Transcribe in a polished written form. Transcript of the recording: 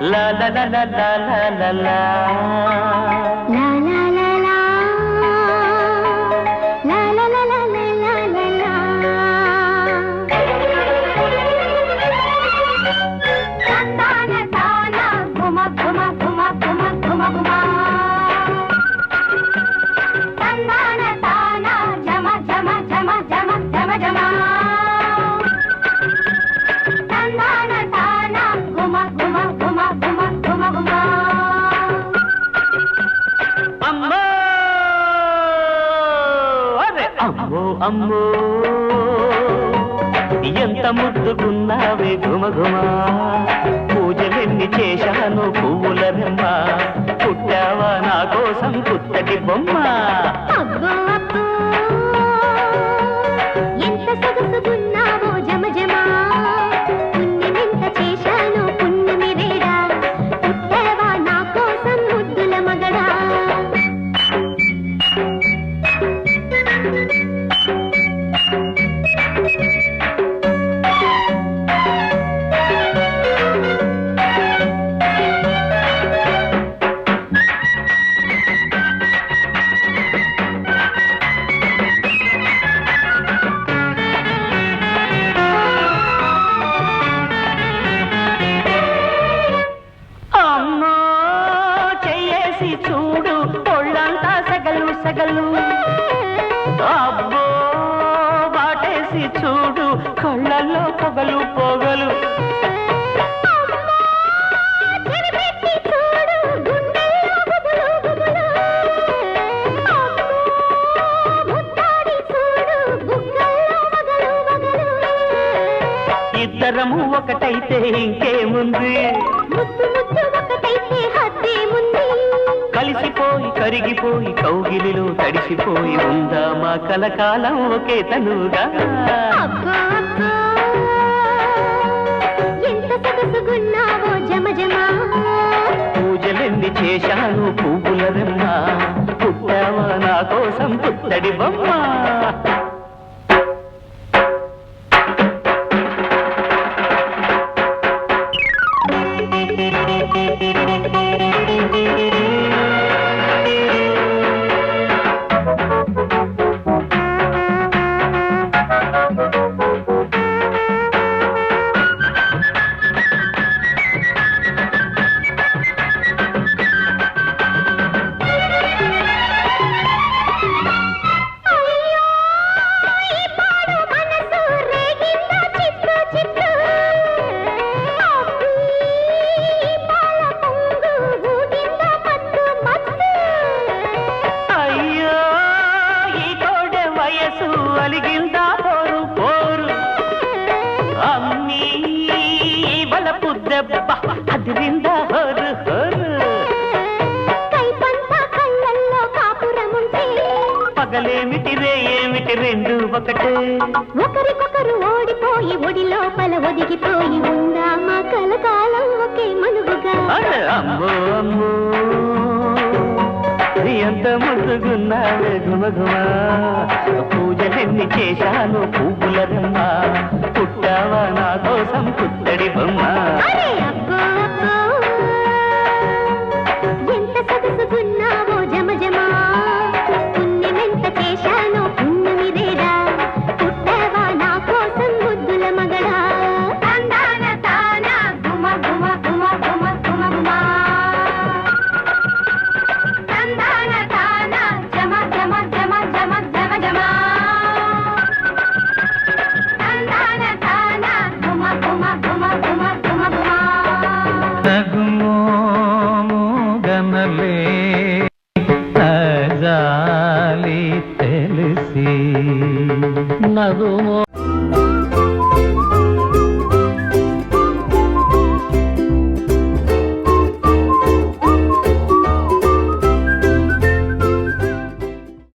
లా లా లా లా లా లా లా లా లా లా లా లా లా లా లా లా లా లా. తందాన తాన గుమ గుమ గుమ గుమ గుమ గుమ. తందాన తాన జమ జమ జమ జమ జమ జమ. తందాన తాన గుమ గుమ గుమ గుమ గుమ గుమ. అమ్మో అరే అమ్మో అమ్మో ఎంత ముద్దుకున్నావే గుమ గుమ. పూజలెన్ని చేశాను పువ్వుల రెమ్మ. పుట్టావా నా కోసం పుత్తటి బొమ్మ. అబ్బో అబ్బో ఎంత సొగసుకున్నావో జమ జమ. పుణ్యమెంత చేశాను పుణ్యమి రేడా. పుట్టావా నా కోసం ముద్దుల మగడా. అమ్మో చెయ్యేసి చూడు ఒళ్ళంతా సగలు సగలు. అబ్బో వాటేసి చూడు కళ్ళల్లో పొగలు పొగలు. చెరిపెట్టి చూడు గుండెల్లో గుబులు గుబులు. అబ్బో ముద్దాడి చూడు బుగ్గల్లో మగలు మగలు. ఇద్దరము ఒకటైతే ఇంకేముంది. ముద్దు ముద్దు ఒకటైతే హద్దేముంది. కలిసిపోయి కరిగిపోయి కౌగిలిలో తడిసిపోయి ఉందా మా కలకాలం ఒకే తనుగా. అబ్బో అబ్బో ఎంత సొగసుగున్నావో జమ జమ. పూజలెన్ని చేశాను పువ్వుల రెమ్మ. పుట్టావా నా కోసం పుత్తడి బొమ్మ. అయ్యో ఈ పాడు మనసు రేగిందా చిత్తు చిత్తు. అబ్బీ ఈ పాల పొంగు ఊగిందా మత్తు మత్తు. అయ్యో ఈ కోడె వయసు అలిగిందా పోరు పోరు. అమ్మీ వలపు దెబ్బ అదిరిందా హోరు హోరు. కైపంతా కళ్ళల్లో కాపురముంటే పగలేమిటి రే ఏమిటి రెండు ఒకటే. ఒకరికొకరు ఓడిపోయి ఒడి లోపల ఒదిగిపోయి ఉందా మా కలకాలం ఒకే మనువుగా. అరే అమ్మో అమ్మో ఎంత ముద్దుగున్నావే గుమ గుమ. పూజలెన్ని చేశాను పువ్వుల రెమ్మ. పుట్టావా నా కోసం పుత్తడి బొమ్మ. అరే అబ్బో అబ్బో ఎంత సొగసుగున్నావో జమ జమ. పుణ్యమెంత చేశానో పుణ్యమి రేడా. పుట్టావా నా కోసం ముద్దుల మగడా. తందాన తాన గుమ గుమ గుమ గుమ గుమ గుమ. తందాన తాన జమ జమ జమ జమ జమ జమ. తందాన తాన గుమ గుమ గుమ గుమ గుమ గుమ. నగుమోము గనలే నజాలి తెలిసి నగుమో